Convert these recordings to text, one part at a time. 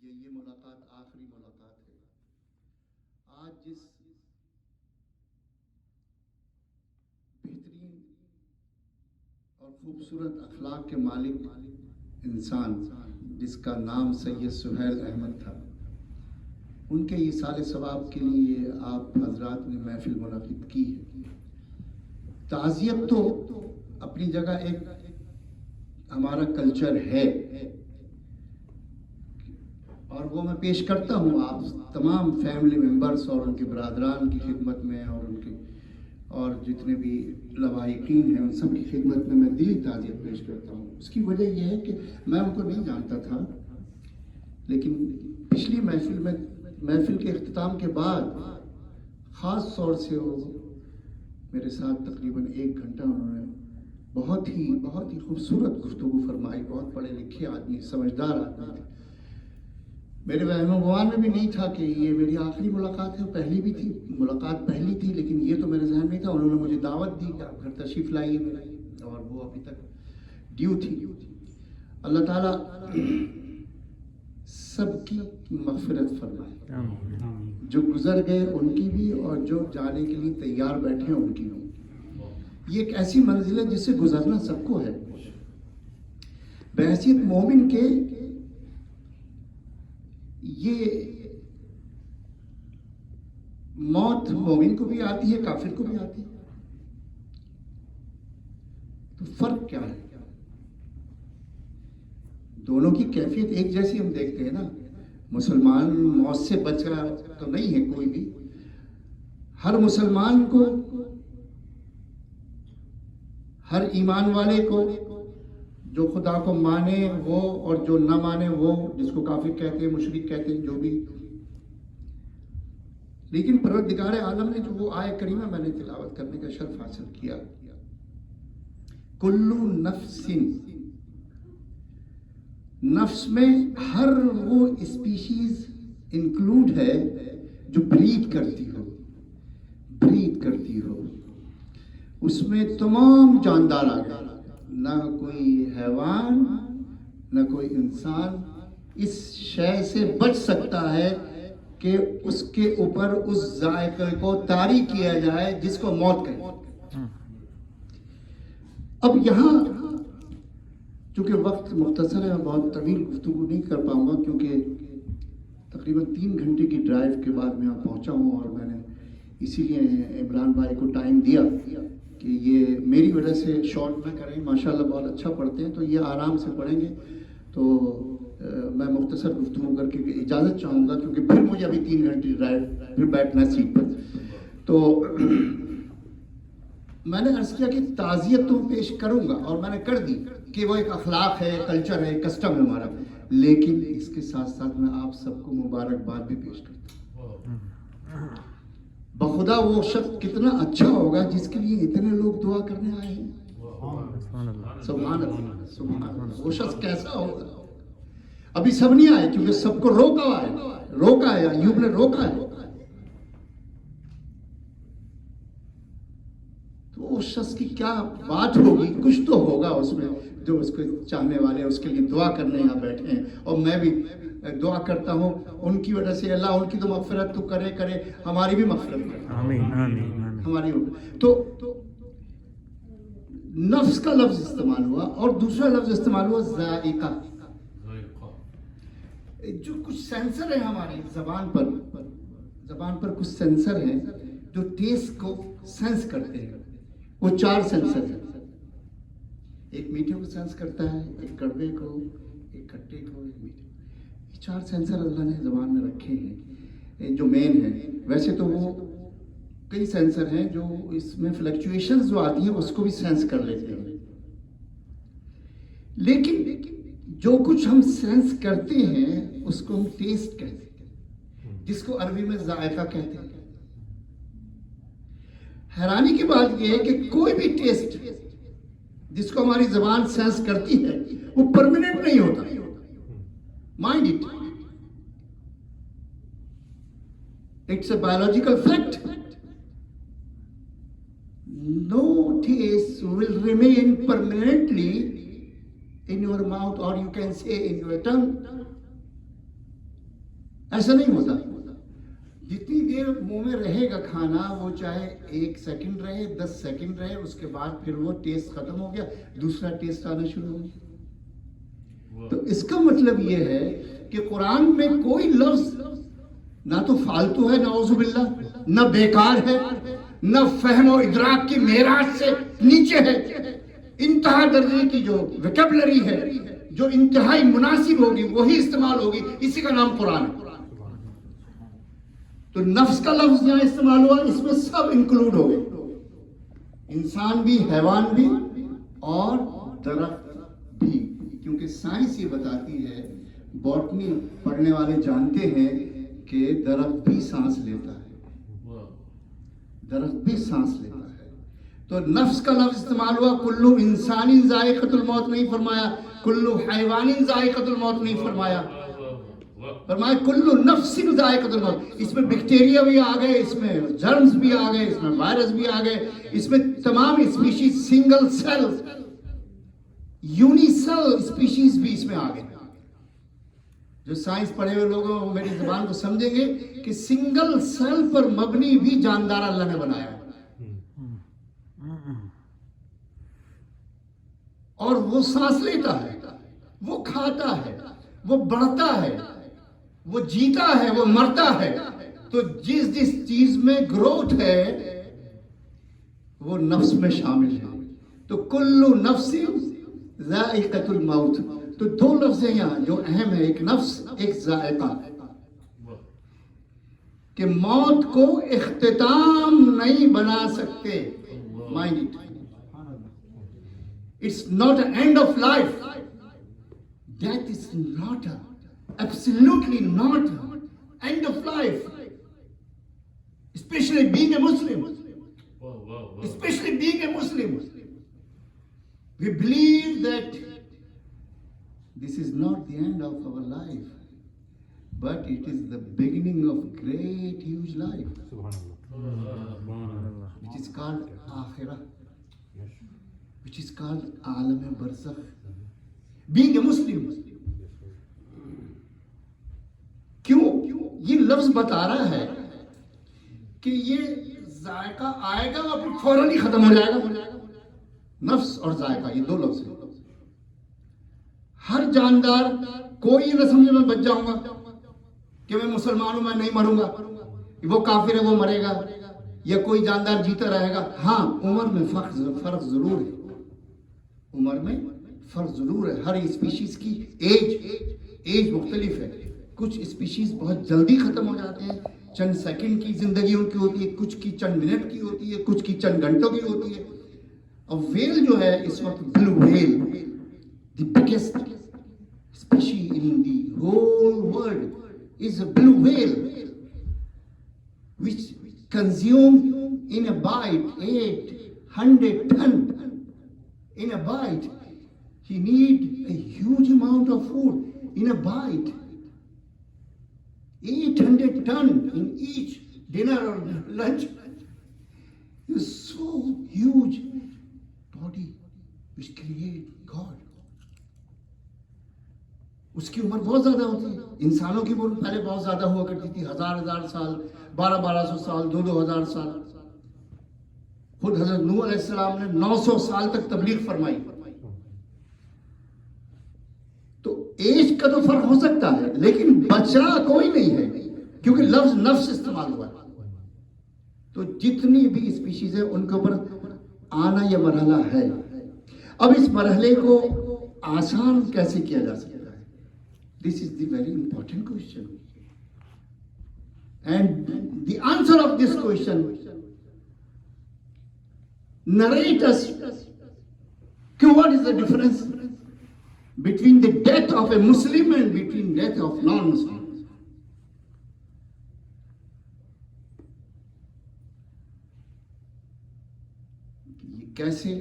یہ ملاقات آخری ملاقات ہے. آج جس بہترین اور خوبصورت اخلاق کے مالک انسان جس کا نام سید سہیل احمد تھا، ان کے ایصال ثواب کے لیے آپ حضرات نے محفل منعقد کی ہے. تعزیت تو اپنی جگہ ایک ہمارا کلچر ہے اور وہ میں پیش کرتا ہوں آپ تمام فیملی ممبرز اور ان کے برادران کی خدمت میں اور جتنے بھی لواحقین ہیں ان سب کی خدمت میں دلی تعزیت پیش کرتا ہوں. اس کی وجہ یہ ہے کہ میں ان کو نہیں جانتا تھا، لیکن پچھلی محفل کے اختتام کے بعد خاص طور سے وہ میرے ساتھ تقریباً 1 گھنٹہ انہوں نے بہت ہی خوبصورت گفتگو فرمائی. بہت پڑھے لکھے آدمی، سمجھدار آدمی تھے. میرے وہم و گمان میں بھی نہیں تھا کہ یہ میری آخری ملاقات ہے. ملاقات پہلی تھی، لیکن یہ تو میرے ذہن میں تھا. انہوں نے مجھے دعوت دی کہ آپ گھر تشریف لائیے میرے، اور وہ ابھی تک ڈیو تھی. اللہ تعالیٰ سب کی مغفرت فرمائے، جو گزر گئے ان کی بھی اور جو جانے کے لیے تیار بیٹھے ہیں ان کی بھی. یہ ایک ایسی منزل ہے جس سے گزرنا سب کو ہے. بحیثیت مومن کے یہ موت مومن کو بھی آتی ہے، کافر کو بھی آتی ہے. تو فرق کیا ہے؟ دونوں کی کیفیت ایک جیسی ہم دیکھتے ہیں نا. مسلمان موت سے بچا تو نہیں ہے کوئی بھی. ہر مسلمان کو، ہر ایمان والے کو، جو خدا کو مانے وہ اور جو نہ مانے وہ، جس کو کافر کہتے ہیں، مشرک کہتے ہیں، جو بھی. لیکن پروردگار عالم نے جو وہ آیت کریمہ میں نے تلاوت کرنے کا شرف حاصل کیا، کلو نفس میں ہر وہ اسپیشیز انکلوڈ ہے جو بریڈ کرتی ہو. اس میں تمام جاندار آ گئے. نہ کوئی حیوان نہ کوئی انسان اس شے سے بچ سکتا ہے کہ اس کے اوپر اس ذائقے کو طاری کیا جائے جس کو موت کہے. اب یہاں چونکہ وقت مختصر ہے، میں بہت طویل گفتگو نہیں کر پاؤں گا کیونکہ تقریباً 3 گھنٹے کی ڈرائیو کے بعد میں یہاں پہنچا ہوں، اور میں نے اسی لیے عمران بھائی کو ٹائم دیا کہ یہ میری وجہ سے شارٹ نہ کریں. ماشاءاللہ بہت اچھا پڑھتے ہیں، تو یہ آرام سے پڑھیں گے. تو میں مختصر گفتگو کر کے اجازت چاہوں گا کیونکہ پھر مجھے ابھی 3 گھنٹے ڈرائیو پھر بیٹھنا ہے سیٹ پر. تو میں نے عرض کیا کہ تعزیت تو پیش کروں گا، اور میں نے کر دی کہ وہ ایک اخلاق ہے، کلچر ہے، کسٹم ہے ہمارا. لیکن اس کے ساتھ ساتھ میں آپ سب کو مبارکباد بھی پیش کرتا ہوں. بخدا وہ شخص کتنا اچھا ہوگا جس کے لیے اتنے لوگ دعا کرنے آئے ہیں. سبحان اللہ، سبحان اللہ. وہ شخص کیسا ہوگا؟ ابھی سب نہیں آئے کیونکہ سب کو روکا ہے. ایوب نے روکا ہے. تو اس شخص کی کیا بات ہوگی؟ کچھ تو ہوگا اس میں جو اس کو چاہنے والے اس کے لیے دعا کرنے یہاں بیٹھے ہیں. اور میں بھی دعا کرتا ہوں ان کی وجہ سے اللہ ان کی تو مغفرت تو کرے، ہماری بھی مغفرت کرے. آمین. ہماری تو نفس کا لفظ استعمال ہوا، اور دوسرا لفظ استعمال ہوا ذائقہ. جو کچھ سینسر ہیں ہماری زبان پر کچھ سینسر ہیں جو ٹیسٹ کو سینس کرتے ہیں. وہ 4 سینسر ہیں. ایک میٹھے کو سینس کرتا ہے، ایک کڑوے کو، ایک کھٹے کو، ایک میٹھے کو. یہ 4 سینسر اللہ نے زبان میں رکھے ہیں جو مین ہیں. ویسے تو وہ کئی سینسر ہیں جو اس میں فلیکچویشنز جو آتی ہیں اس کو بھی سینس کر لیتے ہیں. لیکن جو کچھ ہم سینس کرتے ہیں اس کو ہم ٹیسٹ کہتے ہیں، جس کو عربی میں ذائقہ کہتے ہیں. حیرانی کی بات یہ ہے کہ کوئی بھی ٹیسٹ جس کو ہماری زبان سینس کرتی ہے وہ پرماننٹ نہیں ہوتا. Mind it, it's a biological fact. No taste will remain permanently in your mouth, or you can say in your tongue. ایسا نہیں ہوتا. جتنی دیر منہ میں رہے گا کھانا، وہ چاہے 1 سیکنڈ رہے، 10 سیکنڈ رہے، اس کے بعد پھر وہ ٹیسٹ ختم ہو گیا، دوسرا ٹیسٹ آنا شروع ہو گیا. تو اس کا مطلب یہ ہے کہ قرآن میں کوئی لفظ نہ تو فالتو ہے، نعوذ باللہ، نہ بیکار ہے، نہ فہم و ادراک کی معراج سے نیچے ہے. انتہا درجے کی جو ویکیبلری ہے، جو انتہائی مناسب ہوگی وہی استعمال ہوگی، اسی کا نام قرآن ہے. تو نفس کا لفظ یہاں استعمال ہوا، اس میں سب انکلوڈ ہو گئے، انسان بھی، حیوان بھی اور درخت بھی. کیونکہ سائنس یہ بتاتی ہے، باٹنی پڑھنے والے جانتے ہیں کہ درخت بھی سانس لیتا ہے، درخت بھی سانس لیتا ہے. تو نفس کا لفظ استعمال ہوا. کلو انسانی ذائقۃ الموت نہیں فرمایا، کلو حیوان ذائقۃ الموت نہیں فرمایا، فرمایا کلو نفس ذائقۃ الموت. اس میں بیکٹیریا بھی آ گئے، اس میں جرمز بھی آ گئے، اس میں وائرس بھی آ گئے، اس میں تمام species, single cell, uni cell species بھی اس میں آ گئے. جو سائنس پڑھے ہوئے لوگ ہیں وہ میری زبان کو سمجھیں گے کہ سنگل سیل پر مبنی بھی جاندار اللہ نے بنایا ہے. اور وہ سانس لیتا ہے، وہ کھاتا ہے، وہ بڑھتا ہے، وہ جیتا ہے، وہ مرتا ہے. تو جس جس چیز میں گروتھ ہے وہ نفس میں شامل ہے. تو کلو نفس ذائقۃ الموت. تو 2 لفظ ہیں یہاں جو اہم ہے، ایک نفس، ایک ذائقہ. کہ موت کو اختتام نہیں بنا سکتے. Mind it, it's not an end of life. Death is not a, absolutely not an end of life. Especially being a Muslim. Especially being a Muslim. We believe that this is not the end of our life, but it is the beginning of great, huge life, which is called Akhirah, which is called Alam Barzakh. Being a Muslim. کیوں؟ یہ لفظ بتا رہا ہے کہ یہ ذائقہ آئے گا اور پھر فوراً ہی ختم ہو جائے گا. نفس اور ذائقہ، یہ 2 لفظ ہیں. ہر جاندار، کوئی نہ سمجھے میں بچ جاؤں گا کہ میں مسلمان ہوں، میں نہیں مروں گا، وہ کافر ہے وہ مرے گا، یا کوئی جاندار جیتا رہے گا. ہاں، عمر میں فرق ضرور ہے، عمر میں فرق ضرور ہے. ہر اسپیشیز کی ایج مختلف ہے. کچھ اسپیشیز بہت جلدی ختم ہو جاتے ہیں، چند سیکنڈ کی زندگی ان کی ہوتی ہے، کچھ کی چند منٹ کی ہوتی ہے، کچھ کی چند گھنٹوں کی ہوتی ہے. اور ویل جو ہے اس وقت، blue whale, the biggest species in the whole world is a blue whale which consume in a bite 800 ton. In a bite, he need a huge amount of food in a bite. 800 ton in each dinner or lunch. It's so huge body which create God. اس کی عمر بہت زیادہ ہوتی ہے. انسانوں کی عمر پہلے بہت زیادہ ہوا کرتی تھی، 1000 سال، 1200 سال، 2000 سال. خود حضرت نوح علیہ السلام نے 900 سال تک تبلیغ فرمائی. تو ایج کا تو فرق ہو سکتا ہے، لیکن بچنا کوئی نہیں ہے، کیونکہ لفظ نفس استعمال ہوا ہے. تو جتنی بھی اسپیشیز ہیں ان کے اوپر آنا یہ مرحلہ ہے. اب اس مرحلے کو آسان کیسے کیا جا سکتا ہے؟ This is the very important question. And the answer of this question narrate us what is the difference between the death of a Muslim and between death of non-Muslims. یہ کیسے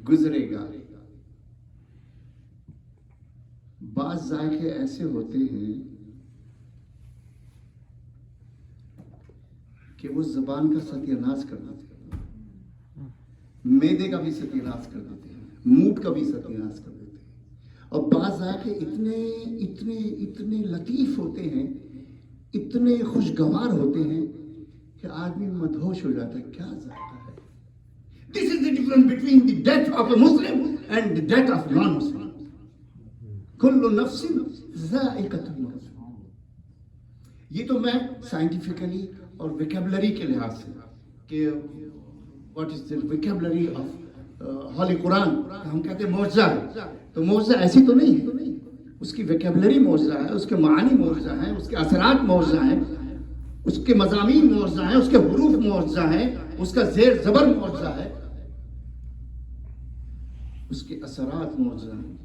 گزرے گا؟ بعض ذائقے ایسے ہوتے ہیں کہ وہ زبان کا ستیہ ناش کر دیتے ہیں، معدے کا بھی ستیہ ناش کر دیتے ہیں، موڈ کا بھی ستیہ ناش کر دیتے ہیں. اور بعض ذائقے اتنے اتنے اتنے لطیف ہوتے ہیں، اتنے خوشگوار ہوتے ہیں کہ آدمی مدہوش ہو جاتا ہے. کیا ذائقہ ہے! This is the difference between the death of a Muslim and the death of non-Muslim. کل نفس ذائقۃ الموت. یہ تو میں سائنٹیفکلی اور ویکیبلری کے لحاظ سے کہ what is the vocabulary of holy Quran, ہم کہتے ہیں معجزہ ہے، تو معجزہ ایسی تو نہیں ہے، اس کی ویکیبلری معجزہ ہے، اس کے معانی معجزہ ہیں، اس کے اثرات معجزہ ہیں، اس کے مضامین معجزہ ہیں، اس کے حروف معجزہ ہیں، اس کا زیر زبر معجزہ ہے، اس کے اثرات معجزہ ہیں.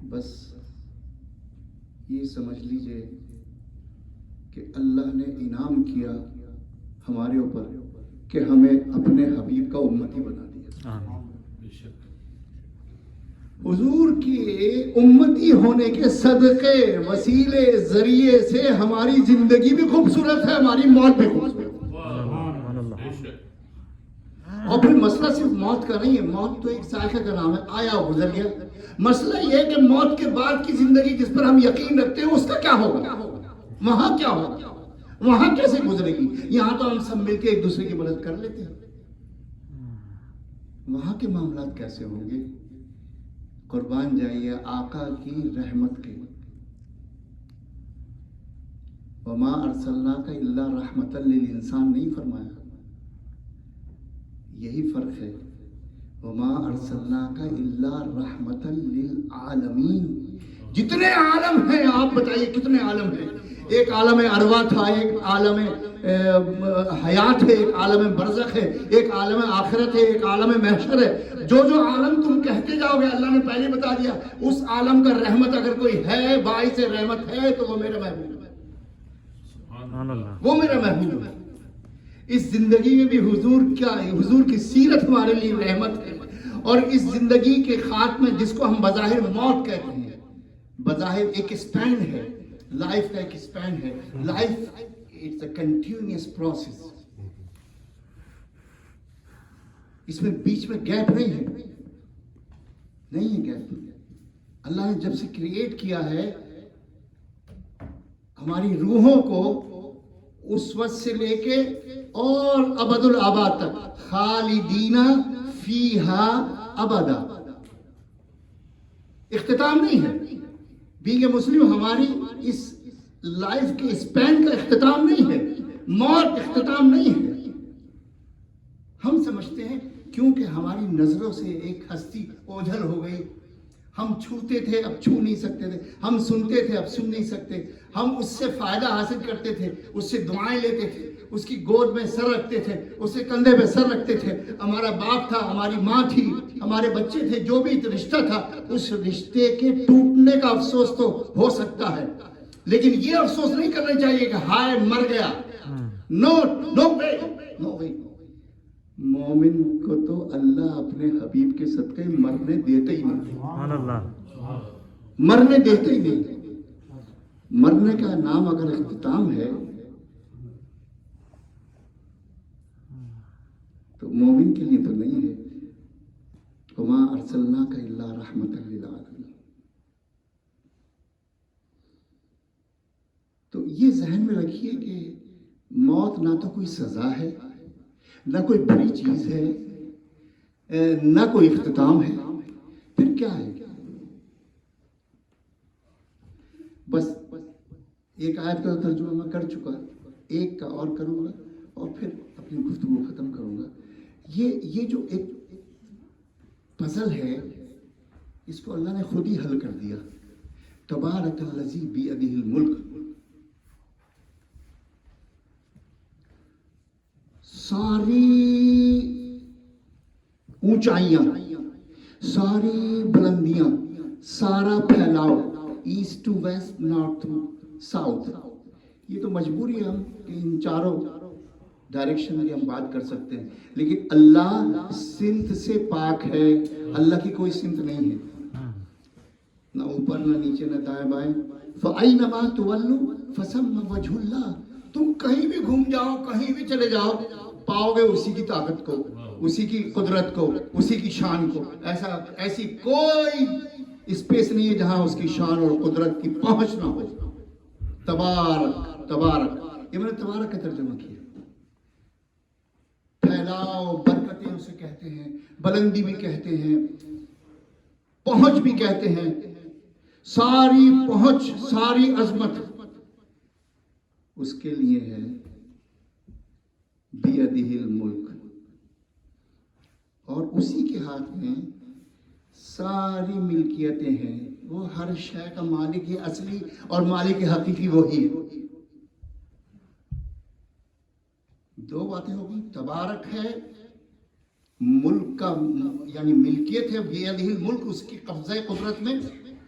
بس یہ سمجھ لیجئے کہ اللہ نے انعام کیا ہمارے اوپر کہ ہمیں اپنے حبیب کا امتی بنا دیا. حضور کی امتی ہونے کے صدقے وسیلے ذریعے سے ہماری زندگی بھی خوبصورت ہے، ہماری موت بھی خوبصورت ہے. اور پھر مسئلہ صرف موت کا نہیں ہے، موت تو ایک ذائقہ کا نام ہے، آیا اور گزر گیا. مسئلہ یہ ہے کہ موت کے بعد کی زندگی جس پر ہم یقین رکھتے ہیں اس کا کیا ہوگا، وہاں کیا ہوگا، وہاں کیسے گزرے گی. یہاں تو ہم سب مل کے ایک دوسرے کی مدد کر لیتے ہیں، وہاں کے معاملات کیسے ہوں گے. قربان جائیے آقا کی رحمت کے. وما ارسلناک الا رحمۃ للانسان نہیں فرمایا، یہی فرق ہے. وما ارسلناک الا رحمۃ للعالمین. جتنے عالم ہیں آپ بتائیے کتنے عالم ہیں. ایک عالم ارواح تھا، ایک عالم حیات ہے، ایک عالم برزخ ہے، ایک عالم آخرت ہے، ایک عالم محشر ہے. جو جو عالم تم کہتے جاؤ گے اللہ نے پہلے بتا دیا. اس عالم کا رحمت اگر کوئی ہے، باعث رحمت ہے تو وہ میرا محبوب ہے، وہ میرا محبوب ہے. اس زندگی میں بھی حضور کیا ہے، حضور کی سیرت ہمارے لیے رحمت ہے. اور اس زندگی کے خاتمے جس کو ہم بظاہر موت کہتے ہیں، بظاہر ایک اسپین ہے، لائف کا ایک اسپین ہے. Life it's a continuous process, اس میں بیچ میں گیپ نہیں ہے، نہیں ہے گیپ. اللہ نے جب سے کریٹ کیا ہے ہماری روحوں کو، اس وقت سے لے کے اور ابد الآباد تک، خالدین فیہا ابدا، اختتام نہیں ہے. بینگ مسلم ہماری اس لائف کے اسپین کا اختتام نہیں ہے، موت اختتام نہیں ہے. ہم سمجھتے ہیں کیونکہ ہماری نظروں سے ایک ہستی اوجھل ہو گئی. ہم چھوتے تھے اب چھو نہیں سکتے تھے، ہم سنتے تھے اب سن نہیں سکتے، ہم اس سے فائدہ حاصل کرتے تھے، اس سے دعائیں لیتے تھے، اس کی گود میں سر رکھتے تھے، اس کے کندھے پہ سر رکھتے تھے. ہمارا باپ تھا، ہماری ماں تھی، ہمارے بچے تھے، جو بھی رشتہ تھا، اس رشتے کے ٹوٹنے کا افسوس تو ہو سکتا ہے، لیکن یہ افسوس نہیں کرنا چاہیے کہ ہائے مر گیا. نو وے. مومن کو تو اللہ اپنے حبیب کے صدقے مرنے دیتے ہی نہیں، مرنے دیتے ہی نہیں. مرنے کا نام اگر اختتام ہے تو مومن کے لیے تو نہیں ہے. وما ارسلناک الا رحمۃ للعالمین. تو یہ ذہن میں رکھیے کہ موت نہ تو کوئی سزا ہے، نہ کوئی بری چیز ہے، نہ کوئی اختتام ہے. پھر کیا ہے؟ بس ایک آیت کا ترجمہ میں کر چکا، ایک کا اور کروں گا اور پھر اپنی گفتگو ختم کروں گا. یہ جو ایک پزل ہے اس کو اللہ نے خود ہی حل کر دیا. تبارک الذی بیدہ الملک. ساری اونچائیاں، ساری بلندیاں، سارا پھیلاؤ، east to west, north to south. یہ تو مجبوری ہے ہم کہ ان چاروں ڈائریکشن کی ہم بات کر سکتے ہیں، لیکن اللہ سمت سے پاک ہے. اللہ کی کوئی سمت نہیں ہے، نہ اوپر نہ نیچے نہ دائیں بائیں. فَأَيْنَمَا تُوَلُّوا فَثَمَّ وَجْهُ اللَّهِ. تم کہیں بھی گھوم جاؤ، کہیں بھی چلے جاؤ، پاؤ گے اسی کی طاقت کو. اسی کی قدرت کو، اسی کی شان کو. ایسی کوئی اسپیس نہیں ہے جہاں اس کی شان اور قدرت کی پہنچ نہ ہو. تبارک تبارک، یہ میں نے تبارک کا ترجمہ کیا. پھیلاؤ، برکتیں اسے کہتے ہیں، بلندی بھی کہتے ہیں، پہنچ بھی کہتے ہیں. ساری پہنچ، ساری عظمت اس کے لیے ہے. بیدہ الملک، اور اسی کے ہاتھ میں ساری ملکیتیں ہیں. وہ ہر شے کا مالک ہے، اصلی اور مالک حقیقی وہی ہے. دو باتیں ہوگی. تبارک ہے ملک کا، یعنی ملکیت ہے. بیدہ الملک، اس کی قبضہ قدرت میں.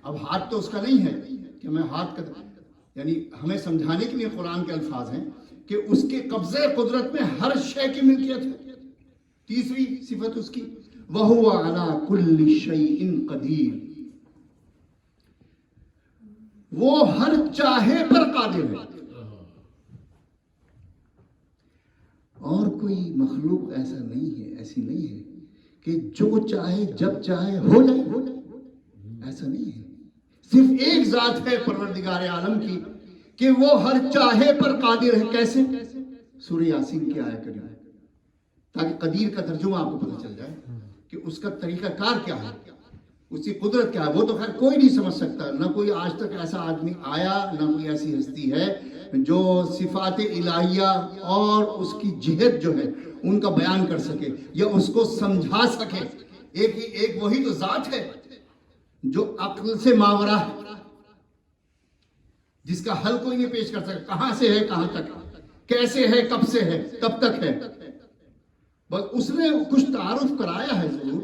اب ہاتھ تو اس کا نہیں ہے کہ میں ہاتھ کا، یعنی ہمیں سمجھانے کے لیے قرآن کے الفاظ ہیں کہ اس کے قبضہ قدرت میں ہر شے کی ملکیت ہے. تیسری صفت اس کی، وَهُوَ عَلَى كُلِّ شَيْءٍ قَدِيرٌ، وہ ہر چاہے پر قادر ہے. اور کوئی مخلوق ایسا نہیں ہے، ایسی نہیں ہے کہ جو چاہے جب چاہے ہو جائے. ایسا نہیں ہے. صرف ایک ذات ہے پروردگار عالم کی کہ وہ ہر چاہے پر قادر ہے. کیسے؟ سورہ یاسین کی آیت کریمہ، تاکہ قدیر کا ترجمہ آپ کو پتہ چل جائے کہ اس کا طریقہ کار کیا ہے، اس کی قدرت کیا ہے. وہ تو خیر کوئی نہیں سمجھ سکتا، نہ کوئی آج تک ایسا آدمی آیا، نہ کوئی ایسی ہستی ہے جو صفات الہیہ اور اس کی جہت جو ہے ان کا بیان کر سکے یا اس کو سمجھا سکے. ایک وہی تو ذات ہے جو عقل سے ماورا ہے، جس کا حل کوئی نہیں پیش کر سکتا. کہاں سے ہے، کہاں تک، کیسے ہے، کب سے ہے، کب تک ہے. بس اس نے کچھ تعارف کرایا ہے ضرور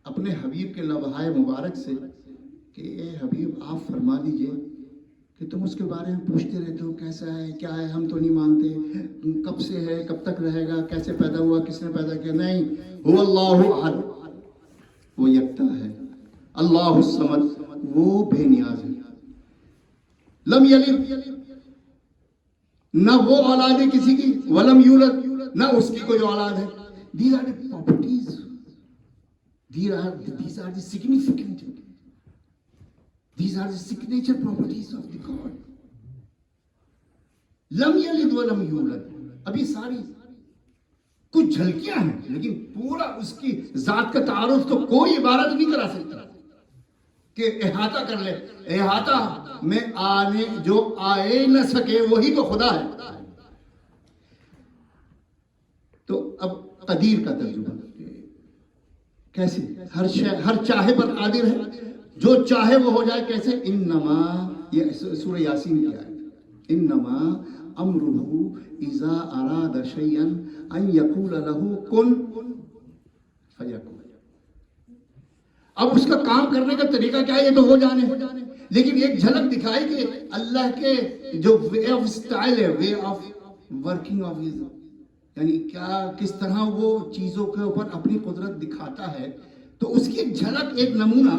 اپنے حبیب کے لوحہ مبارک سے کہ اے حبیب آپ فرما دیجئے کہ تم اس کے بارے میں پوچھتے رہتے ہو کیسا ہے، کیا ہے، ہم تو نہیں مانتے، کب سے ہے، کب تک رہے گا، کیسے پیدا ہوا، کس نے پیدا کیا. نہیں، هو اللہ احد، وہ یکتا ہے. اللہ الصمد، وہ بے نیاز ہے. لم یلد، نہ وہ اولاد ہے کسی کی، ولم یولد، نہ اس کی کوئی اولاد ہے. These are the properties. These are the significant. These are the signature properties of the God. لم یلد ولم یولد. ابھی ساری کچھ جھلکیاں ہیں، لیکن پورا اس کی ذات کا تعارف تو کوئی عبارت نہیں کرا سکتا کہ احاطہ کر لے. احاطہ میں آنے جو آئے نہ سکے وہی تو خدا ہے. تو اب قدیر کا ترجمہ کیسے؟ ہر چاہے پر قادر ہے، جو چاہے وہ ہو جائے. کیسے؟ انما، یہ سورہ یاسین کی آیت، انما امرہ اذا اراد شیئا ان یقول له کن فیکون. اب اس کا کام کرنے کا طریقہ کیا ہے یہ تو وہ جانے، لیکن ایک جھلک دکھائی کہ اللہ کے جو وے آف اسٹائل ہے، way of working of his, یعنی کیا کس طرح وہ چیزوں کے اوپر اپنی قدرت دکھاتا ہے. تو اس کی ایک جھلک، ایک نمونہ،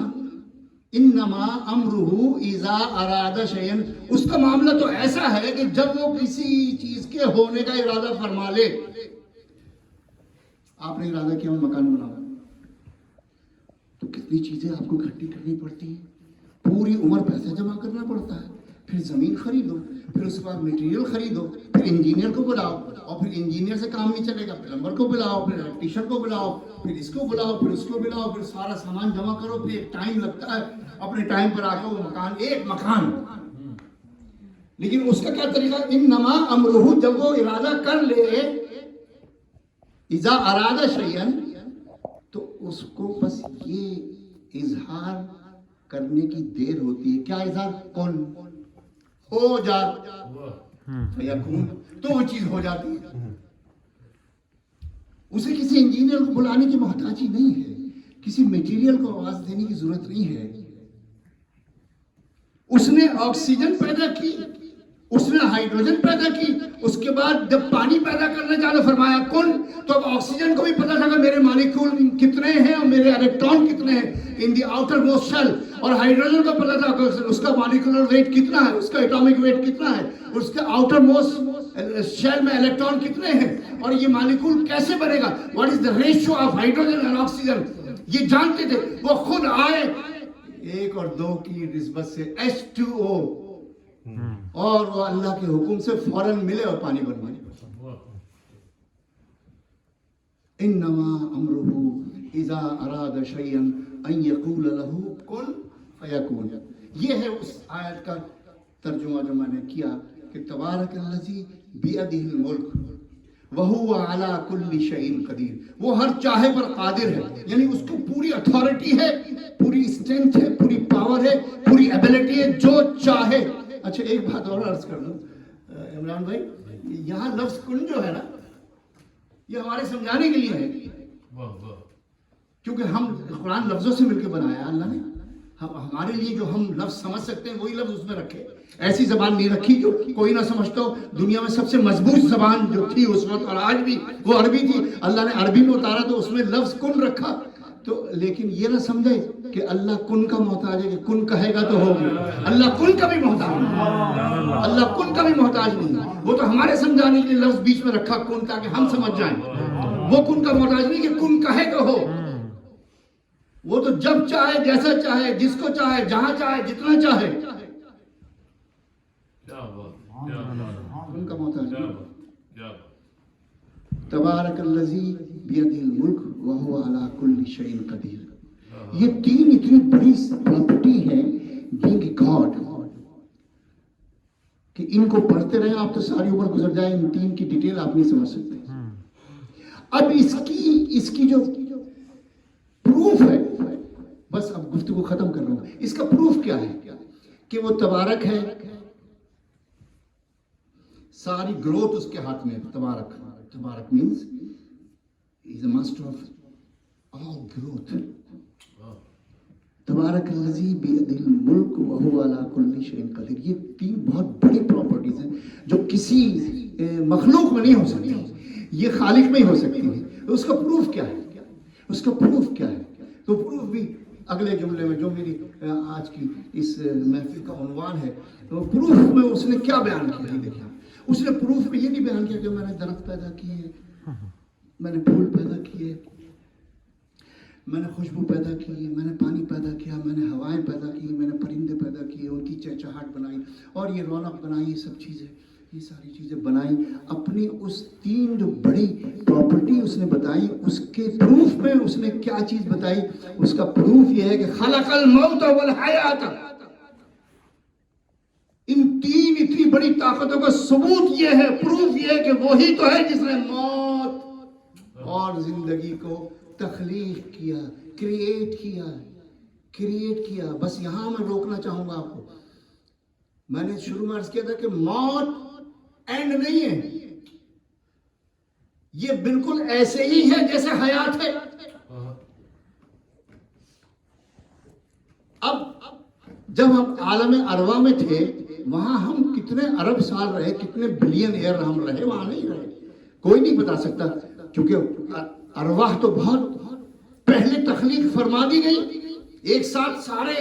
انما امرہ اذا اراد شیئا. اس کا معاملہ تو ایسا ہے کہ جب وہ کسی چیز کے ہونے کا ارادہ فرما لے. آپ نے ارادہ کیا مکان بناؤ تو کتنی چیزیں آپ کو اکٹھی کرنی پڑتی ہیں. پوری عمر پیسہ جمع کرنا پڑتا ہے، پھر زمین خریدو، پھر اس کے بعد میٹیریل خریدو، پھر انجینئر کو بلاؤ، اور پھر انجینئر سے کام نہیں چلے گا، پلمبر کو بلاؤ، پھر الیکٹریشین کو بلاؤ، پھر اس کو بلاؤ، پھر اس کو بلاؤ، پھر سارا سامان جمع کرو. پھر ایک ٹائم لگتا ہے، اپنے ٹائم پر آ کے وہ مکان، ایک مکان. لیکن اس کا کیا طریقہ؟ انما امرہ، جب وہ ارادہ کر لے، اذا اراد شیئا، تو اس کو بس یہ اظہار کرنے کی دیر ہوتی ہے. کیا اظہار؟ کن، ہو جا، فیکون، تو وہ چیز ہو جاتی ہے. اسے کسی انجینئر کو بلانے کی محتاجی نہیں ہے، کسی میٹیریل کو آواز دینے کی ضرورت نہیں ہے. اس نے آکسیجن پیدا کی، اس نے ہائیڈروجن پیدا کی، اس کے بعد جب پانی پیدا کرنے جانا فرمایا کن، تو اب آکسیجن کو بھی پتا چلا میرے مالیکول کتنے ہیں اور میرے الیکٹران کتنے ہیں ان دی آؤٹر موسٹ شیل، اور ہائیڈروجن کو پتا چلا اس کا مالیکولر ویٹ کتنا ہے، اس کا ایٹامک ویٹ کتنا ہے، اس کا آؤٹر موسٹ شیل میں الیکٹران کتنے ہیں اور یہ مالیکول کیسے بنے گا, what is the ratio of hydrogen and oxygen, یہ جانتے تھے. وہ خود آئے 1 اور 2 کی نسبت سے H2O, اور وہ اللہ کے حکم سے فوراً ملے اور پانی بن گئے. انما امرہ اذا اراد شیئا ان یقول له کن فیکون. یہ ہے اس آیت کا ترجمہ جو میں نے کیا کہ تبارک الذی بیدہ الملک وہو علی کل شیء قدیر. وہ ہر چاہے پر قادر ہے, یعنی اس کو پوری اتھارٹی ہے, پوری اسٹرینتھ ہے, پوری پاور ہے, پوری ایبلٹی ہے, جو چاہے. اچھا ایک بات اور عرض کر دوں عمران بھائی, یہاں لفظ کن جو ہے نا, یہ ہمارے سمجھانے کے لیے ہے, کیونکہ ہم قرآن لفظوں سے مل کے بنایا اللہ نے. ہمارے لیے جو ہم لفظ سمجھ سکتے ہیں وہی لفظ اس میں رکھے. ایسی زبان نہیں رکھی جو کوئی نہ سمجھتا ہو. دنیا میں سب سے مضبوط زبان جو تھی اس وقت اور آج بھی وہ عربی تھی. اللہ نے عربی میں اتارا تو اس میں لفظ کن رکھا. تو لیکن یہ نہ سمجھے کہ اللہ کن کا محتاج ہے کہ کن کہے گا تو ہوگا. اللہ کن کا بھی محتاج نہیں, اللہ کن کا بھی محتاج نہیں. وہ تو ہمارے سمجھانے کے لیے لفظ بیچ میں رکھا کن, تاکہ ہم سمجھ جائیں. وہ کن کا محتاج نہیں کہ کن کہے تو ہو. وہ تو جب چاہے, جیسا چاہے, جس کو چاہے, جہاں چاہے, جتنا چاہے. ان کا محتاج نہیں. تبارک الذی بیدہ الملک وہو علی کل شیء قدیر. یہ 3 اتنی بڑی پراپرٹی ہے بینگ اے گاڈ کہ ان کو پڑھتے رہیں آپ تو ساری عمر گزر جائے, ان 3 کی ڈیٹیل آپ نہیں سمجھ سکتے. اب اس کی جو پروف ہے, بس اب گفتگو ختم کر رہا ہوں. اس کا پروف کیا ہے کہ وہ تبارک ہے, ساری گروتھ اس کے ہاتھ میں. تبارک means he is a master of all growth. تبارک الذی بیدہ الملک وہو علی کل شیء قدیر. یہ 3 بہت بڑی پراپرٹیز ہیں جو کسی مخلوق میں نہیں ہو سکتی, یہ خالق میں ہی ہو سکتی ہیں. اس کا پروف کیا ہے, اس کا پروف کیا ہے؟ تو پروف بھی اگلے جملے میں جو میری آج کی اس محفل کا عنوان ہے, تو پروف میں اس نے کیا بیان کیا ہے. دیکھیں, اس نے پروف میں یہ نہیں بیان کیا کہ میں نے درخت پیدا کیے, میں نے پھول پیدا کیے, میں نے خوشبو پیدا کی, میں نے پانی پیدا کیا, میں نے ہوائیں پیدا کی, میں نے پرندے پیدا کیے, ان کی چہچہاہٹ بنائی اور یہ رونق بنائی. یہ سب چیزیں, یہ ساری چیزیں بنائی اپنی اس 3 جو بڑی پراپرٹی اس نے بتائی. اس کے پروف میں اس نے کیا چیز بتائی؟ اس کا پروف یہ ہے کہ خلق الموت والحیات. ان 3 اتنی بڑی طاقتوں کا ثبوت یہ ہے, پروف یہ ہے کہ وہی تو ہے جس نے موت اور زندگی کو تخلیق کیا, کریٹ کیا. بس یہاں میں روکنا چاہوں گا آپ کو. میں نے شروع میں عرض کیا تھا کہ موت اینڈ نہیں ہے, یہ بالکل ایسے ہی ہے جیسے حیات ہے. اب جب ہم عالم ارواح میں تھے, وہاں ہم کتنے ارب سال رہے, کتنے بلین ایئر ہم رہے, وہاں نہیں رہے. کوئی نہیں بتا سکتا, کیونکہ ارواح تو بہت پہلے تخلیق فرما دی گئی. ایک ساتھ سارے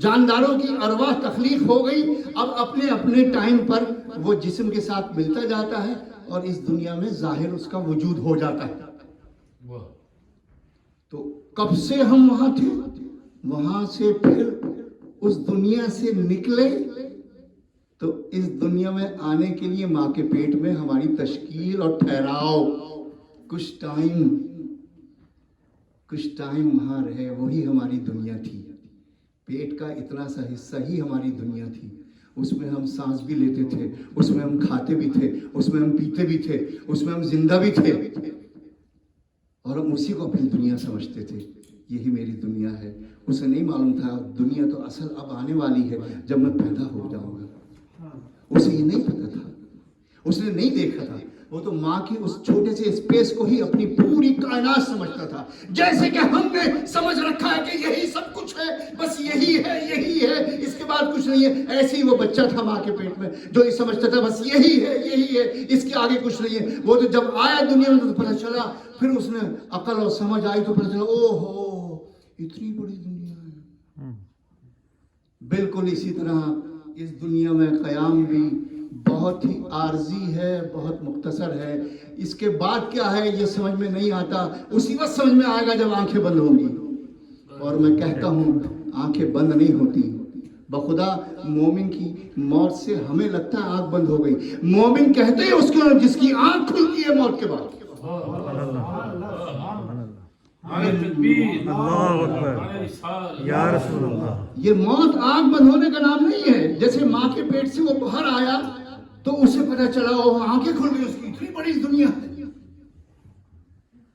جانداروں کی ارواح تخلیق ہو گئی. اب اپنے اپنے ٹائم پر وہ جسم کے ساتھ ملتا جاتا ہے اور اس دنیا میں ظاہر اس کا وجود ہو جاتا ہے. تو کب سے ہم وہاں تھے, وہاں سے پھر اس دنیا سے نکلے. تو اس دنیا میں آنے کے لیے ماں کے پیٹ میں ہماری تشکیل اور ٹھہراؤ, کچھ ٹائم وہاں رہے, وہی ہماری دنیا تھی. پیٹ کا اتنا سا حصہ ہی ہماری دنیا تھی. اس میں ہم سانس بھی لیتے تھے, اس میں ہم کھاتے بھی تھے, اس میں ہم پیتے بھی تھے, اس میں ہم زندہ بھی تھے, اور ہم اسی کو اپنی دنیا سمجھتے تھے. یہی میری دنیا ہے. اسے نہیں معلوم تھا دنیا تو اصل اب آنے والی ہے جب میں پیدا ہو جاؤں گا. اسے یہ نہیں پتا تھا, اس نے نہیں دیکھا تھا. وہ تو ماں کی اس چھوٹے سے اسپیس کو ہی اپنی پوری کائنات سمجھتا تھا, جیسے کہ ہم نے سمجھ رکھا ہے کہ یہی سب کچھ ہے, بس یہی ہے, اس کے بعد کچھ نہیں ہے. ایسے ہی وہ بچہ تھا ماں کے پیٹ میں جو یہ سمجھتا تھا بس یہی ہے, اس کے آگے کچھ نہیں ہے. وہ تو جب آیا دنیا میں تو پتہ چلا, پھر اس نے عقل اور سمجھ آئی تو پتہ چلا او ہو اتنی بڑی دنیا ہے. بالکل اسی طرح اس دنیا میں قیام بھی بہت ہی عارضی ہے، بہت مختصر ہے. اس کے بعد کیا ہے یہ سمجھ میں نہیں آتا. اسی وقت سمجھ میں آئے گا جب آنکھیں بند ہوں گی. اور میں کہتا ہوں آنکھیں بند نہیں ہوتی. بخدا مومن کی موت سے ہمیں لگتا ہے آنکھ بند ہو گئی. مومن کہتے ہیں اس کو جس کی آنکھ کھلتی ہے موت کے بعد. یا رسول اللہ. یہ موت آنکھ بند ہونے کا نام نہیں ہے. جیسے ماں کے پیٹ سے وہ باہر آیا تو اسے پتا چلا وہ آنکھیں کھل گئی، اس کی اتنی بڑی دنیا ہے.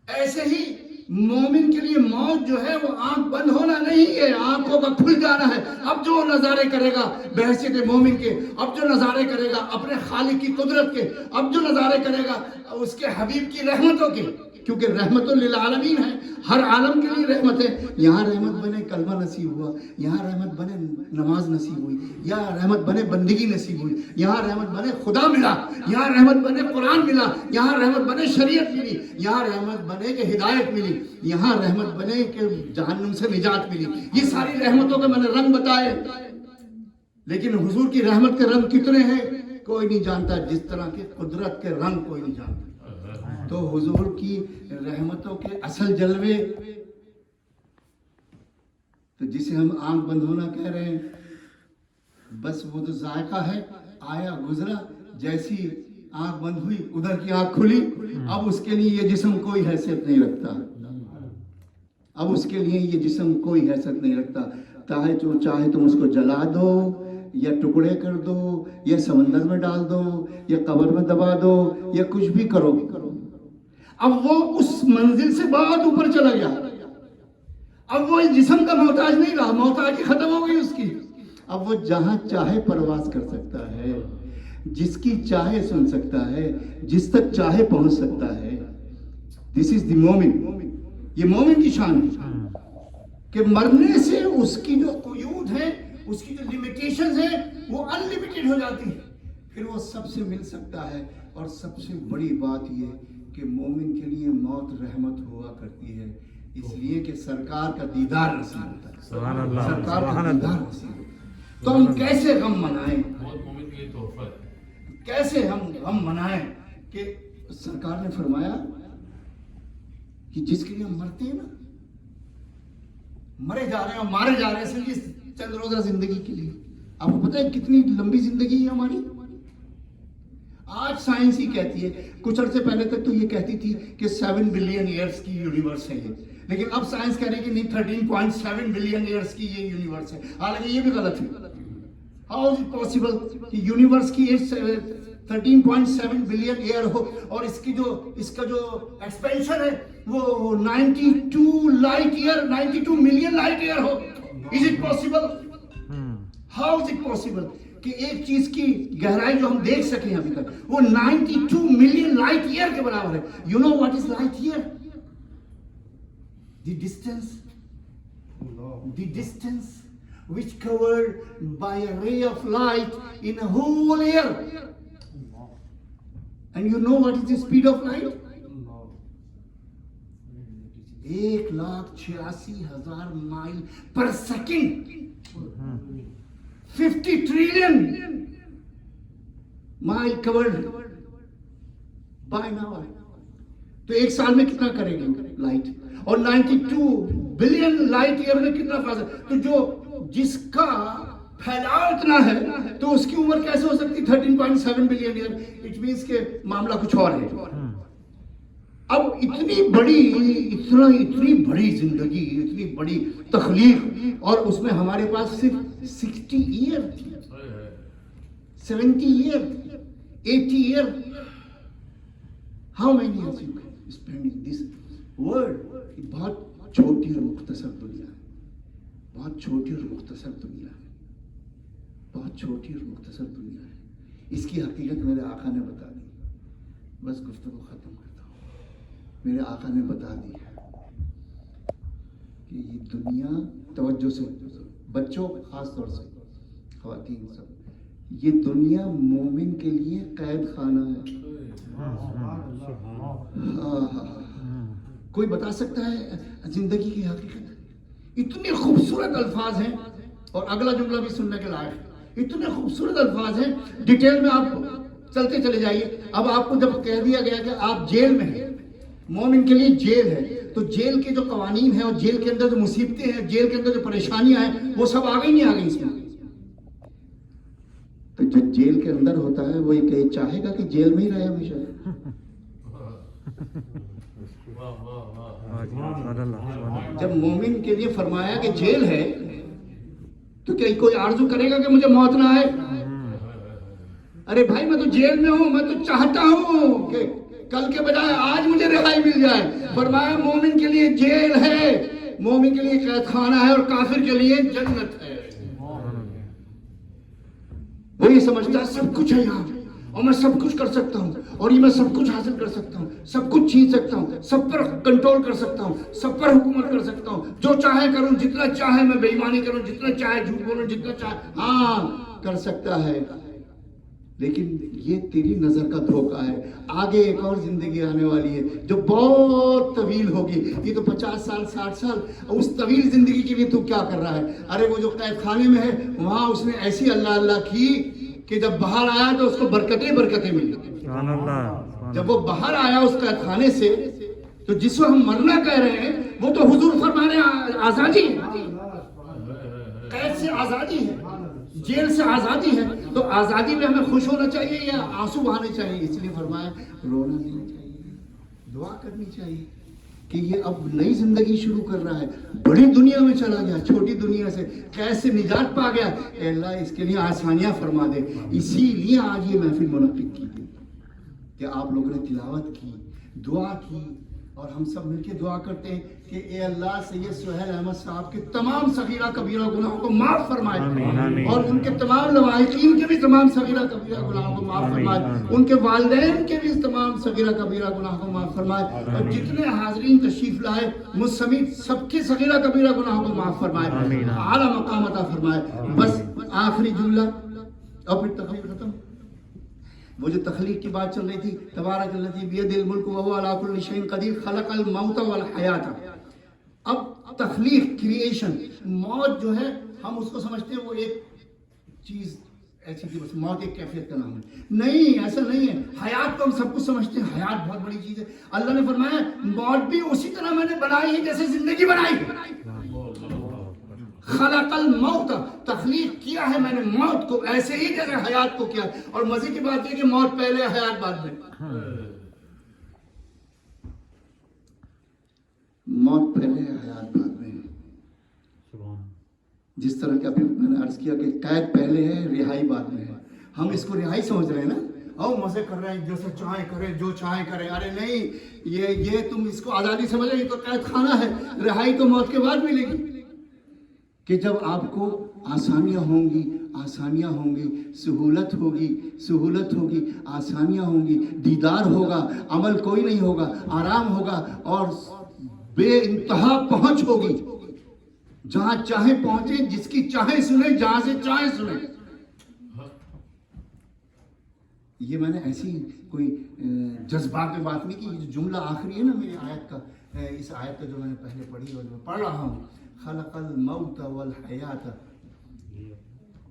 ایسے ہی مومن کے لیے موت جو ہے وہ آنکھ بند ہونا نہیں ہے، آنکھوں کا کھل جانا ہے. اب جو نظارے کرے گا بحیثیت مومن کے، اب جو نظارے کرے گا اپنے خالق کی قدرت کے، اب جو نظارے کرے گا اس کے حبیب کی رحمتوں کے، کیونکہ رحمت للعالمین ہے، ہر عالم کے لیے رحمت ہے. یہاں رحمت بنے کلمہ نصیب ہوا، یہاں رحمت بنے نماز نصیب ہوئی، یہاں رحمت بنے بندگی نصیب ہوئی، یہاں رحمت بنے خدا ملا، یہاں رحمت بنے قرآن ملا، یہاں رحمت بنے شریعت ملی، یہاں رحمت بنے کہ ہدایت ملی، یہاں رحمت بنے کہ جہنم سے نجات ملی. یہ ساری رحمتوں کے میں نے رنگ بتائے. لیکن حضور کی رحمت کے رنگ کتنے ہیں کوئی نہیں جانتا، جس طرح کے قدرت کے رنگ کوئی نہیں جانتا. تو حضور کی رحمتوں کے اصل جلوے، تو جسے ہم آنکھ بند ہونا کہہ رہے ہیں، بس وہ تو ذائقہ ہے، آیا گزرا. جیسی آنکھ بند ہوئی ادھر کی آنکھ کھلی. اب اس کے لیے یہ جسم کوئی حیثیت نہیں رکھتا. اب اس کے لیے یہ جسم کوئی حیثیت نہیں رکھتا. چاہے تم اس کو جلا دو یا ٹکڑے کر دو یا سمندر میں ڈال دو یا قبر میں دبا دو یا کچھ بھی کرو. اب وہ اس منزل سے بہت اوپر چلا گیا. اب وہ اس جسم کا محتاج نہیں رہا، محتاجی ختم ہو گئی اس کی. اب وہ جہاں چاہے پرواز کر سکتا ہے، جس کی چاہے سن سکتا ہے، جس تک چاہے پہنچ سکتا ہے. دس از دی مومن. یہ مومن کی شان ہے کہ مرنے سے اس کی جو قیود ہے، اس کی جو لیمیٹیشنز ہیں وہ انلیمیٹڈ ہو جاتی ہے. پھر وہ سب سے مل سکتا ہے. اور سب سے بڑی بات یہ کہ مومن کے لیے موت رحمت ہوا کرتی ہے، اس لیے کہ سرکار کا دیدار نصیب ہوتا ہے. سبحان اللہ. سرکار کا دیدار نصیب ہوتا ہے. تو ہم کیسے غم منائیں، مومن کے لیے تحفہ ہے. کیسے ہم غم منائیں کہ سرکار نے فرمایا کہ جس کے لیے ہم مرتے ہیں نا، مرے جا رہے ہیں اور مارے جا رہے ہیں صرف اس چند روزہ زندگی کے لیے. آپ کو پتہ ہے کتنی لمبی زندگی ہے ہماری. آج سائنس ہی کہتی ہے، کچھ عرصے پہلے تک تو یہ کہتی تھی کہ 7 بلین ایئرس کی یونیورس ہے یہ، لیکن اب سائنس کہہ رہی ہے کہ نہیں 13.7 بلین ایئرس کی یہ یونیورس ہے. حالانکہ یہ بھی غلط ہے. ہاؤ از اٹ پاسبل کہ یونیورس کی ایج 13.7 بلین ایئر ہو اور اس کا جو ایکسپینشن ہے وہ 92 light year 92 million light year ہو. Is it possible? How is it possible کہ ایک چیز کی گہرائی جو ہم دیکھ سکیں ابھی تک وہ 92 ملین لائٹ ایئر کے برابر ہے. You know what is light year? The distance which covered by a ray of light in a whole year. And you know what is the speed of light? 1,86,000 mile per second. 50 trillion mile covered by an hour. تو ایک سال میں کتنا کرے گی light? اور 92 billion light year میں کتنا فاصلہ؟ تو جو جس کا پھیلاؤ اتنا ہے تو اس کی عمر کیسے ہو سکتی 13.7 بلین ایئر؟ اٹ مینس کہ معاملہ کچھ اور ہے. اب اتنی بڑی زندگی، اتنی بڑی تخلیق، اور اس میں ہمارے پاس صرف 60 ایئر تھی، 70 year, 80 year. How many years you can spend in this world? بہت چھوٹی اور مختصر دنیا ہے، بہت چھوٹی اور مختصر دنیا ہے، بہت چھوٹی اور مختصر دنیا ہے. اس کی حقیقت میرے آقا نے بتا دی. بس گفتگو ختم کرتا ہوں. میرے آقا نے بتا دی کہ یہ دنیا، توجہ سے بچوں خاص طور سے، خواتین سب، یہ دنیا مومن کے لیے قید خانہ ہے. کوئی بتا سکتا ہے زندگی کی حقیقت؟ اتنے خوبصورت الفاظ ہیں. اور اگلا جملہ بھی سننے کے لائق ہے. اتنے خوبصورت الفاظ ہیں، ڈیٹیل میں آپ چلتے چلے جائیے. اب آپ کو جب کہہ دیا گیا کہ آپ جیل میں ہیں، مومن کے لیے جیل ہے، تو جیل کے جو قوانین ہیں اور جیل کے اندر جو مصیبتیں ہیں، جیل کے اندر جو پریشانیاں ہیں، وہ سب آگئی نہیں آگئی اس میں. تو جو جیل کے اندر ہوتا ہے وہ یہ چاہے گا کہ جیل میں ہی رہے ہمیشہ. جب مومن کے لیے فرمایا کہ جیل ہے تو کیا کوئی آرزو کرے گا کہ مجھے موت نہ آئے؟ ارے بھائی میں تو جیل میں ہوں، میں تو چاہتا ہوں کہ کل کے بجائے آج مجھے رہائی مل جائے. فرمایا مومن کے لیے جیل ہے، مومن کے لیے قید خانہ ہے، اور کافر کے لیے جنت ہے. وہ یہ سمجھتا ہے سب کچھ ہے یہاں اور میں سب کچھ کر سکتا ہوں، اور یہ میں سب کچھ حاصل کر سکتا ہوں، سب کچھ چھین سکتا ہوں، سب پر کنٹرول کر سکتا ہوں، سب پر حکومت کر سکتا ہوں، جو چاہے کروں، جتنا چاہے میں بے ایمانی کروں، جتنا چاہے جھوٹ بولوں، جتنا چاہے ہاں کر سکتا ہے. لیکن یہ تیری نظر کا دھوکہ ہے. آگے ایک اور زندگی آنے والی ہے جو بہت طویل ہوگی. یہ تو 50 سال 60 سال، اس طویل زندگی کے لیے تو کیا کر رہا ہے؟ ارے وہ جو قید خانے میں ہے وہاں اس نے ایسی اللہ اللہ کی کہ جب باہر آیا تو اس کو برکتیں ملی. جب وہ باہر آیا اس قید خانے سے، تو جس کو ہم مرنا کہہ رہے ہیں وہ تو حضور فرما رہے ہیں آزادی ہے، قید سے آزادی ہے، جیل سے آزادی ہے. تو آزادی میں ہمیں خوش ہونا چاہیے یا آنسو بہانے چاہیے؟ اس لیے فرمایا رونا نہیں چاہیے، دعا کرنی چاہیے کہ یہ اب نئی زندگی شروع کر رہا ہے، بڑی دنیا میں چلا گیا، چھوٹی دنیا سے قید سے نجات پا گیا. اے اللہ اس کے لیے آسانیاں فرما دے. اسی لیے آج یہ محفل منعقد کی گئی کہ آپ لوگوں نے تلاوت کی، دعا کی، اور ہم سب مل کے دعا کرتے ہیں کہ اے اللہ سید سہیل احمد صاحب کے تمام صغیرہ کبیرہ گناہوں کو معاف فرمائے، اور ان کے تمام لواحقین کے بھی تمام صغیرہ کبیرہ گناہوں کو معاف فرمائے، ان کے والدین کے بھی تمام صغیرہ کبیرہ گناہوں کو معاف فرمائے، اور جتنے حاضرین تشریف لائے مجھ سمیت سب کے صغیرہ کبیرہ گناہوں کو معاف فرمائے، اعلیٰ مقام عطا فرمائے. بس آخری جملہ اور پھر تقریر ختم. وہ جو تخلیق کی بات چل رہی تھی، تبارک الذی بیدہ الملک وہو علی کل شیء قدیر خلق الموت والحیات. اب تخلیق، کریشن، موت جو ہے ہم اس کو سمجھتے ہیں وہ ایک چیز ایسی تھی، بس موت ایک کیفیت کا نام ہے. نہیں، ایسا نہیں ہے. حیات کو ہم سب کچھ سمجھتے ہیں، حیات بہت بڑی چیز ہے. اللہ نے فرمایا موت بھی اسی طرح میں نے بنائی ہے جیسے زندگی بنائی ہے. خلق الموت، تخلیق کیا ہے میں نے موت کو ایسے ہی جیسے حیات کو کیا. اور مزے کی بات یہ کہ موت پہلے حیات بعد میں. موت پہلے حیات بعد میں. جس طرح کہ ابھی میں نے عرض کیا کہ قید پہلے ہے، رہائی بعد میں ہے. ہم اس کو رہائی سمجھ رہے ہیں نا، او مزے کر رہے ہیں، جیسے چاہے کرے، جو چاہے کرے. ارے نہیں، یہ تم اس کو آزادی سمجھ رہے، یہ تو قید خانہ ہے. رہائی تو موت کے بعد ملے گی، کہ جب آپ کو آسانیاں ہوں گی، سہولت ہوگی، آسانیاں ہوں گی، دیدار ہوگا، عمل کوئی نہیں ہوگا، آرام ہوگا، اور بے انتہا پہنچ ہوگی. جہاں چاہے پہنچے، جس کی چاہے سنیں، جہاں سے چاہے سنیں. یہ میں نے ایسی کوئی جذبات میں بات نہیں کی. یہ جملہ آخری ہے نا میری آیت کا، اس آیت کا جو میں نے پہلے پڑھی اور جو پڑھ رہا ہوں، خلق الموت والحیات.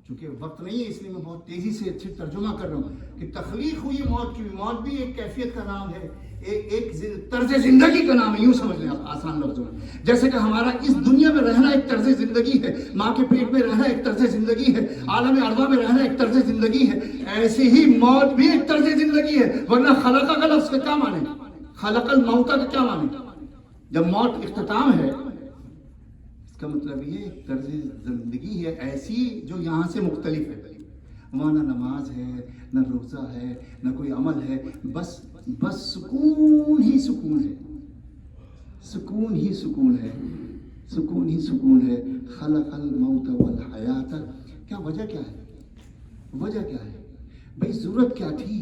چونکہ وقت نہیں ہے اس لیے میں بہت تیزی سے اچھے ترجمہ کر رہا ہوں کہ تخلیق ہوئی موت کی. موت بھی ایک کیفیت کا نام ہے، ایک طرز زندگی کا نام ہے. یوں سمجھ لیں آپ آسان لفظوں میں، جیسے کہ ہمارا اس دنیا میں رہنا ایک طرز زندگی ہے، ماں کے پیٹ میں رہنا ایک طرز زندگی ہے، عالم ارواح میں رہنا ایک طرز زندگی ہے، ایسے ہی موت بھی ایک طرز زندگی ہے. ورنہ خلقہ کا لفظ کا کیا معنی؟ خلق الموت کا کیا معنی؟ جب موت اختتام ہے کا مطلب یہ ایک طرز زندگی ہے ایسی جو یہاں سے مختلف ہے. وہاں نہ نماز ہے، نہ روزہ ہے، نہ کوئی عمل ہے، بس سکون ہی سکون ہے، سکون ہی سکون ہے، سکون ہی سکون ہے. خلق الموت والحیات. کیا وجہ کیا ہے؟ وجہ کیا ہے بھائی؟ ضرورت کیا تھی؟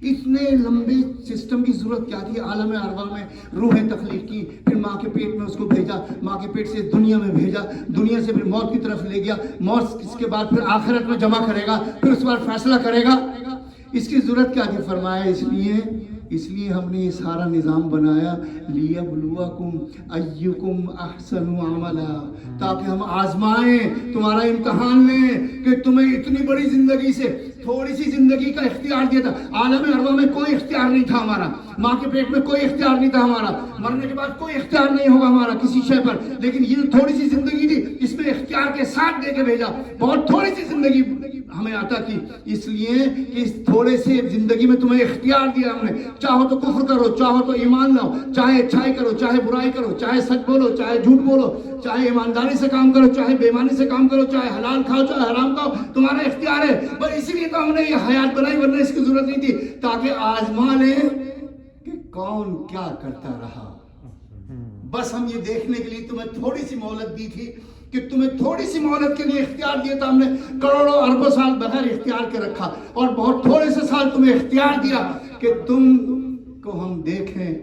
اتنے لمبے سسٹم کی ضرورت کیا تھی؟ عالم ارواح میں روح تخلیق کی، پھر ماں کے پیٹ میں اس کو بھیجا، ماں کے پیٹ سے دنیا میں بھیجا، دنیا سے پھر موت کی طرف لے گیا، موت اس کے بعد پھر آخرت میں جمع کرے گا، پھر اس کے بعد فیصلہ کرے گا. اس کی ضرورت کیا تھی؟ فرمایا اس لیے اس لیے ہم نے یہ سارا نظام بنایا لیبلوکم ایکم احسن عملا، تاکہ ہم آزمائیں، تمہارا امتحان لیں کہ تمہیں اتنی بڑی زندگی سے تھوڑی سی زندگی کا اختیار دیا تھا۔ عالم ارواح میں کوئی اختیار نہیں تھا ہمارا، ماں کے پیٹ میں کوئی اختیار نہیں تھا ہمارا، مرنے کے بعد کوئی اختیار نہیں ہوگا ہمارا کسی شے پر، لیکن یہ تھوڑی سی زندگی تھی، اس میں اختیار کے ساتھ دے کے بھیجا، بہت تھوڑی سی زندگی ہمیں عطا کی، اس لیے کہ اس تھوڑے سے زندگی میں تمہیں اختیار دیا ہم نے، چاہو تو کفر کرو، چاہو تو ایمان لاؤ، چاہے اچھائی کرو، چاہے برائی کرو، چاہے سچ بولو، چاہے جھوٹ بولو، چاہے ایمانداری سے کام کرو، چاہے بے ایمانی سے کام کرو، چاہے حلال کھاؤ، چاہے حرام کھاؤ، تمہارا اختیار ہے۔ بس اسی لیے تو ہم نے یہ حیات بنائی، ورنہ اس کی ضرورت نہیں تھی، تاکہ آزما لیں کہ کون کیا کرتا رہا۔ بس ہم یہ دیکھنے کے لیے تمہیں تھوڑی سی مہلت دی تھی، کہ تمہیں تھوڑی سی مہلت کے لیے اختیار دیا تھا ہم نے، کروڑوں اربوں سال بغیر اختیار کے رکھا، اور بہت تھوڑے سے سال تمہیں اختیار دیا کہ تم کو ہم دیکھیں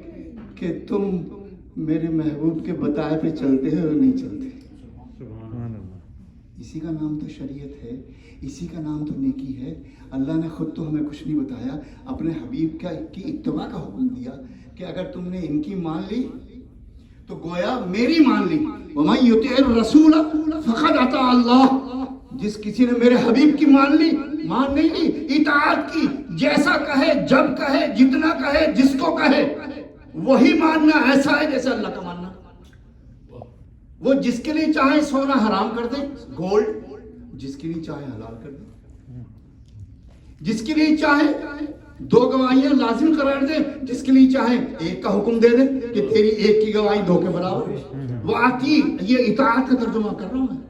کہ تم میرے محبوب کے بتائے پہ چلتے ہو یا نہیں چلتے۔ اسی کا نام تو شریعت ہے، اسی کا نام تو نیکی ہے۔ اللہ نے خود تو ہمیں کچھ نہیں بتایا، اپنے حبیب کی اتباع کا حکم دیا کہ اگر تم نے ان کی مان لی تو گویا میری مان لی، وَمَن يُطِعِ الرَّسُولَ فَقَدْ أَطَاعَ اللَّهَ، جس کسی نے میرے حبیب کی مان لی، مان نہیں لی، اطاعت کی، جیسا کہے، جب کہے، جتنا کہے، جس کو کہے وہی ماننا، ایسا ہے جیسے اللہ کا ماننا۔ وہ جس کے لیے چاہے سونا حرام کر دے، گولڈ، جس کے لیے چاہے حلال کر دے، جس کے لیے چاہے 2 گواہیاں لازم قرار دے، جس کے لیے چاہے 1 کا حکم دے دے کہ تیری 1 کی گواہی 2 کے برابر ہے۔ وہ آتی، یہ اطاعت کا ترجمہ کر رہا ہوں میں،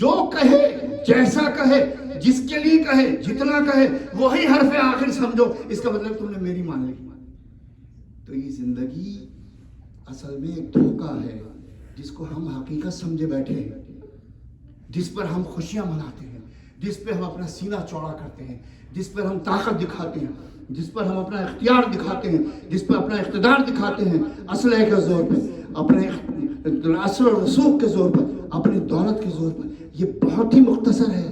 جو کہے، جیسا کہے، جس کے لیے کہے، جتنا کہے، وہی حرف آخر سمجھو، اس کا مطلب تم نے میری مان لی۔ تو یہ زندگی اصل میں ایک دھوکہ ہے جس کو ہم حقیقت سمجھے بیٹھے ہیں، جس پر ہم خوشیاں مناتے ہیں، جس پہ ہم اپنا سینہ چوڑا کرتے ہیں، جس پر ہم طاقت دکھاتے ہیں، جس پر ہم اپنا اختیار دکھاتے ہیں، جس پر اپنا اقتدار دکھاتے ہیں، اسلحے کے زور پہ، اپنے اثر و رسوخ کے زور پر، اپنی دولت کے زور پر۔ یہ بہت ہی مختصر ہے،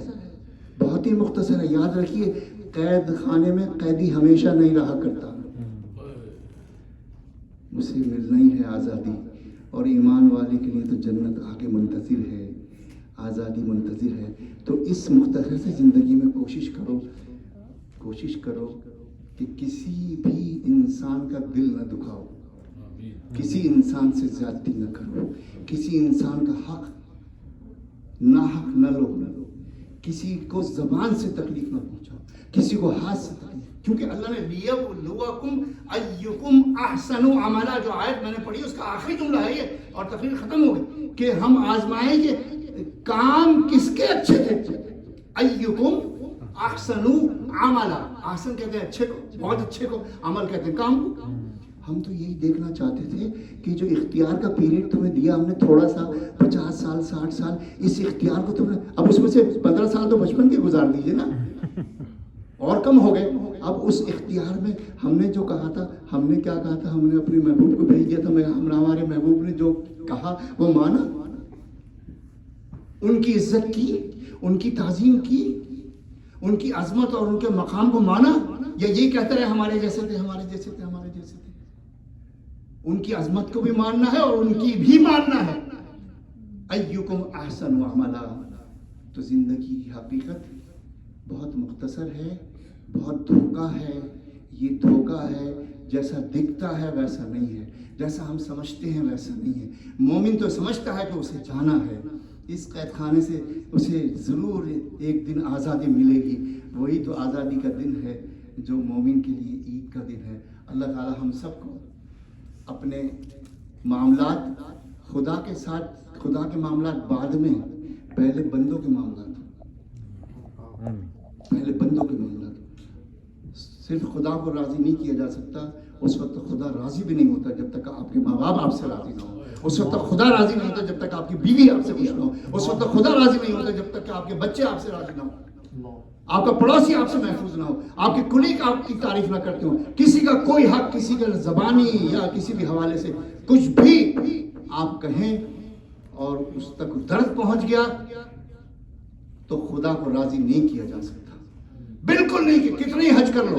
بہت ہی مختصر ہے۔ یاد رکھیے، قید خانے میں قیدی ہمیشہ نہیں رہا کرتا، اسے ملنا ہی ہے آزادی، اور ایمان والے کے لیے تو جنت آگے منتظر ہے، آزادی منتظر ہے۔ تو اس مختصر سے زندگی میں کوشش کرو کہ کسی بھی انسان کا دل نہ دکھاؤ، کسی انسان سے زیادتی نہ کرو، کسی انسان کا حق ناحق نہ لو، کسی کو زبان سے تکلیف نہ پہنچاؤ، کسی کو ہاتھ سے تکلیف، کیونکہ اللہ نے لیبلوکم ایکم احسن عملا، جو آیت میں نے پڑھی اس کا آخری جملہ ہے یہ، اور تقریر ختم ہو گئی کہ ہم آزمائیں کہ کام کس کے اچھے تھے۔ ایکم احسن عملا، احسن کہتے ہیں اچھے کو، بہت اچھے کو، عمل کہتے ہیں کام کو۔ ہم تو یہی دیکھنا چاہتے تھے کہ جو اختیار کا پیریڈ تمہیں دیا ہم نے تھوڑا سا، 50 سال 60 سال، اس اختیار کو تم نے، اب اس میں سے 15 سال تو بچپن کے گزار دیجئے نا، اور کم ہو گئے۔ اب اس اختیار میں ہم نے جو کہا تھا، ہم نے کیا کہا تھا، ہم نے اپنے محبوب کو بھیج دیا تھا، ہمارے محبوب نے جو کہا وہ مانا، ان کی عزت کی، ان کی تعظیم کی، ان کی عظمت اور ان کے مقام کو مانا، یا یہی کہتے رہے ہمارے جیسے تھے، ہمارے جیسے تھے، ہمارے جیسے تھے۔ ان کی عظمت کو بھی ماننا ہے اور ان کی بھی ماننا ہے۔ ایکم احسن عملا۔ تو زندگی کی حقیقت بہت مختصر ہے، بہت دھوکہ ہے۔ یہ دھوکہ ہے، جیسا دکھتا ہے ویسا نہیں ہے، جیسا ہم سمجھتے ہیں ویسا نہیں ہے۔ مومن تو سمجھتا ہے کہ اسے جانا ہے، اس قید خانے سے اسے ضرور ایک دن آزادی ملے گی۔ وہی تو آزادی کا دن ہے جو مومن کے لیے عید کا دن ہے۔ اللہ تعالی ہم سب کو اپنے معاملات خدا کے ساتھ، خدا کے معاملات بعد میں، پہلے بندوں کے معاملات، پہلے بندوں کے معاملات۔ صرف خدا کو راضی نہیں کیا جا سکتا، اس وقت تک خدا راضی بھی نہیں ہوتا جب تک آپ کے ماں باپ آپ سے راضی نہ ہو، اس وقت تک خدا راضی نہیں ہوتا جب تک آپ کی بیوی آپ سے خوش نہ ہو، اس وقت تک خدا راضی نہیں ہوتا جب تک کہ آپ کے بچے آپ سے راضی نہ ہو، آپ کا پڑوسی آپ سے محفوظ نہ ہو، آپ کے کلیگ آپ کی تعریف نہ کرتے ہو، کسی کا کوئی حق کسی کا زبانی یا کسی بھی حوالے سے کچھ بھی آپ کہیں اور اس تک درد پہنچ گیا تو خدا کو راضی نہیں کیا جا سکتا، بالکل نہیں، کہ کتنے حج کر لو،